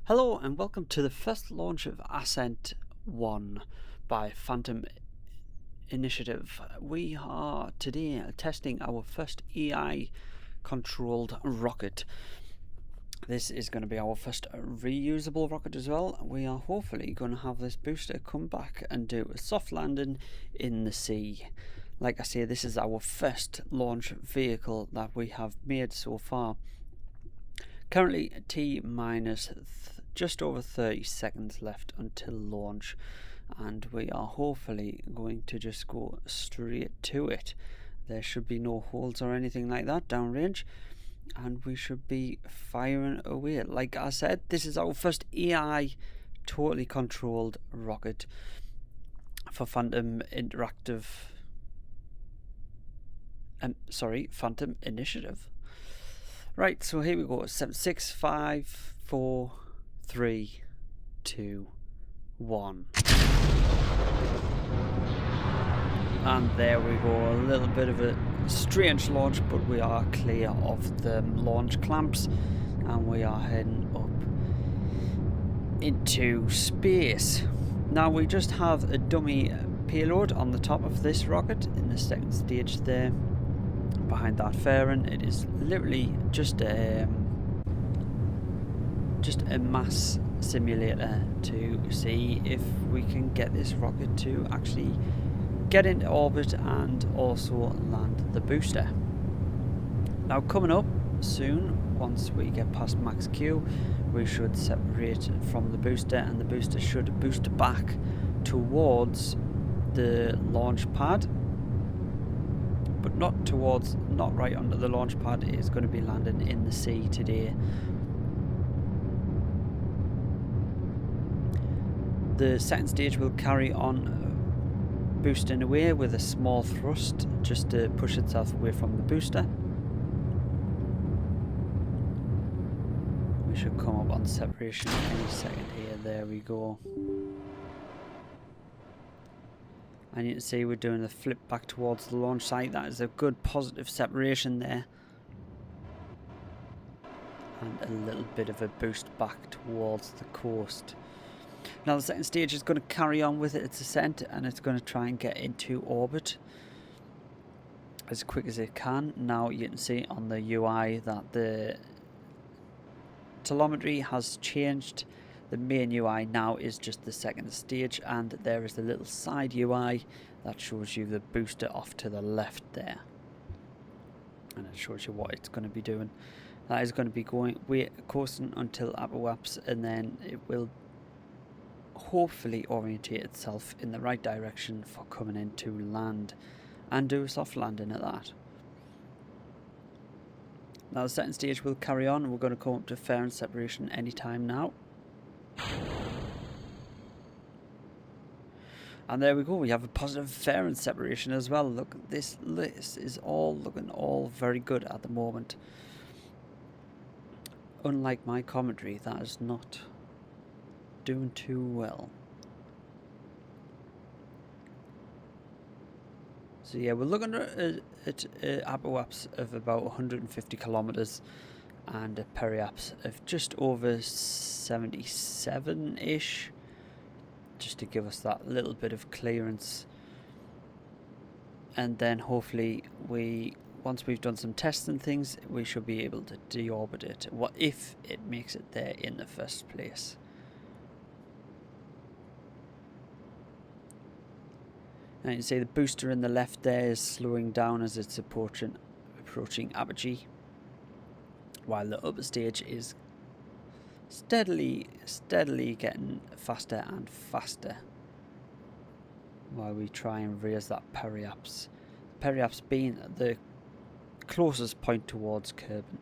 Hello and welcome to the first launch of Ascent 1 by Phantom Initiative. We are today testing our first AI controlled rocket. This is going to be our first reusable rocket as well. We are hopefully going to have this booster come back and do a soft landing in the sea. Like I say, this is our first launch vehicle that we have made so far. Currently T-minus just over 30 seconds left until launch, and we are hopefully going to just go straight to it. There should be no holes or anything like that downrange, and we should be firing away. Like I said, this is our first AI totally controlled rocket for Phantom Interactive. Phantom Initiative. Right, so here we go. 7, 6, 5, 4, 3, 2, 1. And there we go. A little bit of a strange launch, but we are clear of the launch clamps and we are heading up into space. Now we just have a dummy payload on the top of this rocket in the second stage there. Behind that fairing, it is literally just a mass simulator to see if we can get this rocket to actually get into orbit and also land the booster. Now coming up soon, once we get past max Q, we should separate from the booster, and the booster should boost back towards the launch pad, but not right under the launch pad. It is going to be landing in the sea today. The second stage will carry on boosting away with a small thrust just to push itself away from the booster. We should come up on separation any second here. There we go. And you can see we're doing the flip back towards the launch site. That is a good positive separation there. And a little bit of a boost back towards the coast. Now the second stage is going to carry on with its ascent, and it's going to try and get into orbit as quick as it can. Now you can see on the UI that the telemetry has changed. The main UI now is just the second stage, and there is a little side UI that shows you the booster off to the left there, and it shows you what it's going to be doing. That is going to be coasting until apoapse, and then it will hopefully orientate itself in the right direction for coming into land and do a soft landing at that. Now the second stage will carry on. We're going to come up to fair and separation anytime now. And there we go, we have a positive fair and separation as well. Look, this list is all looking all very good at the moment. Unlike my commentary, that is not doing too well. So yeah, we're looking at apoapse of about 150 kilometers and a periapse of just over 77-ish, just to give us that little bit of clearance. And then hopefully once we've done some tests and things, we should be able to deorbit it, what if it makes it there in the first place. Now you can see the booster in the left there is slowing down as it's approaching apogee, while the upper stage is steadily getting faster and faster while we try and raise that periapse. Periapse being the closest point towards Kerbin.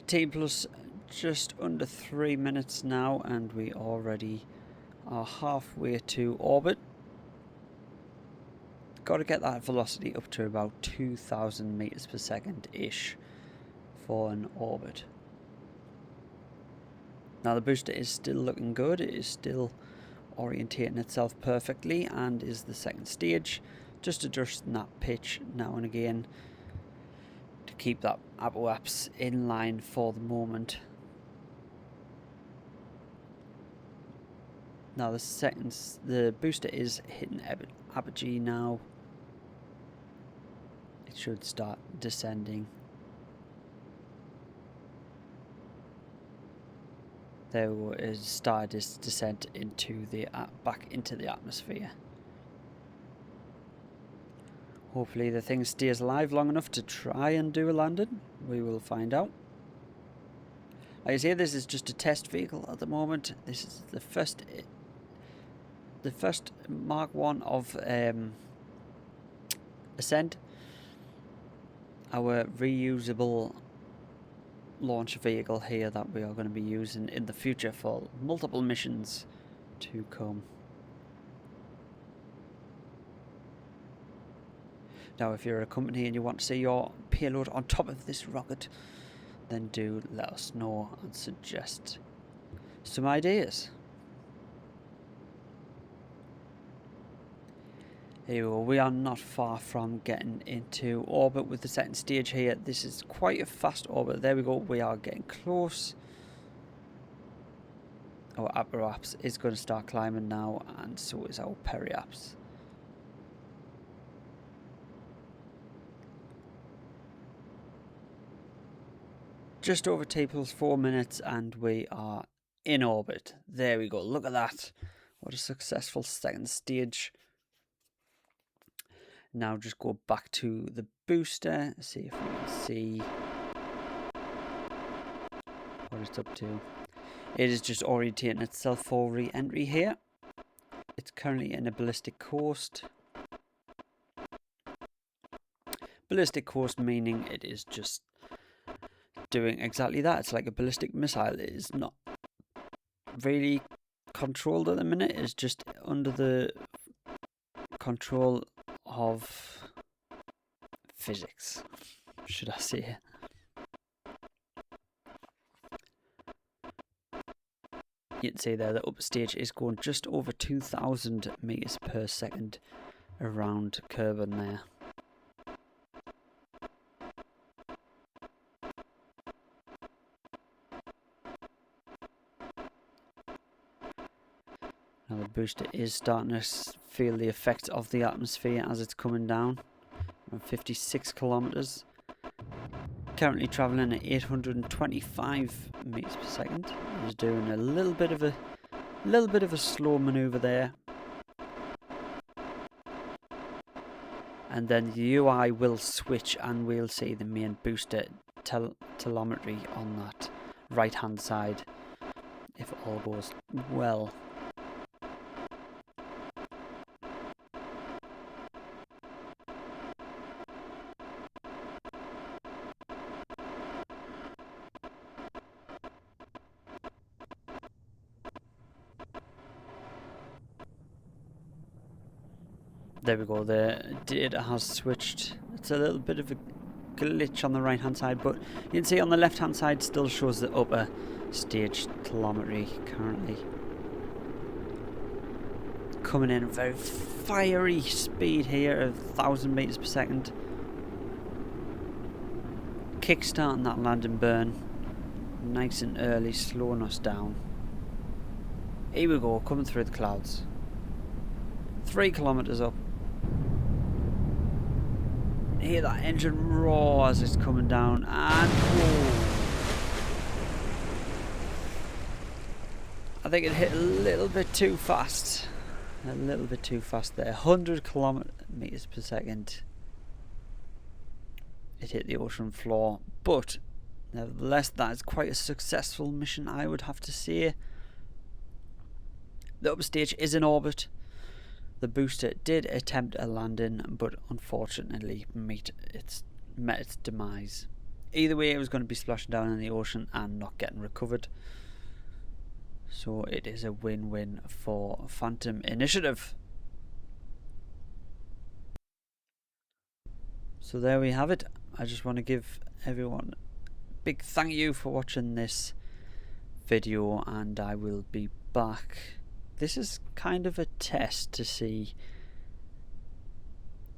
T plus just under 3 minutes now, and we already are halfway to orbit. Got to get that velocity up to about 2,000 meters per second ish for an orbit. Now the booster is still looking good. It is still orientating itself perfectly, and is the second stage, just adjusting that pitch now and again to keep that apoapse in line for the moment. Now the booster is hitting apogee now. It should start descending. There is started its descent into the back into the atmosphere. Hopefully the thing stays alive long enough to try and do a landing. We will find out. Like I say, this is just a test vehicle at the moment. This is the first Mark 1 of Ascent, our reusable launch vehicle here that we are going to be using in the future for multiple missions to come. Now, if you're a company and you want to see your payload on top of this rocket, then do let us know and suggest some ideas. Here we go. We are not far from getting into orbit with the second stage here. This is quite a fast orbit. There we go. We are getting close. Our apoapse is going to start climbing now, and so is our periapse. Just over T plus 4 minutes and we are in orbit. There we go. Look at that. What a successful second stage. Now just go back to the booster. See if we can see what it's up to. It is just orientating itself for re-entry here. It's currently in a ballistic course. Ballistic course meaning it is just doing exactly that. It's like a ballistic missile. It is not really controlled at the minute. It's just under the control of physics, should I say. You can see there the upper stage is going just over 2,000 meters per second around Kerbin there. Now the booster is starting to feel the effect of the atmosphere as it's coming down. Around 56 kilometers. Currently traveling at 825 meters per second. It's doing a little bit of a slow maneuver there. And then the UI will switch and we'll see the main booster telemetry on that right hand side if all goes well. There we go, the data has switched. It's a little bit of a glitch on the right hand side, but you can see on the left hand side still shows the upper stage telemetry currently. Coming in at a very fiery speed here of 1,000 meters per second. Kickstarting that landing burn nice and early, slowing us down. Here we go, coming through the clouds. 3 kilometers up. Hear that engine roar as it's coming down, and whoa. I think it hit a little bit too fast. A little bit too fast there. 100 kilometers per second. It hit the ocean floor, but nevertheless, that is quite a successful mission, I would have to say. The upper stage is in orbit. The booster did attempt a landing, but unfortunately met its demise. Either way, it was going to be splashing down in the ocean and not getting recovered. So it is a win-win for Phantom Initiative. So there we have it. I just want to give everyone a big thank you for watching this video, and I will be back. This is kind of a test to see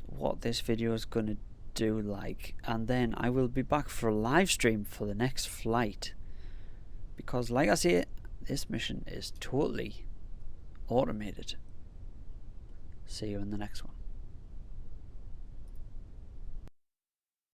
what this video is going to do like, and then I will be back for a live stream for the next flight, because like I say, this mission is totally automated. See you in the next one.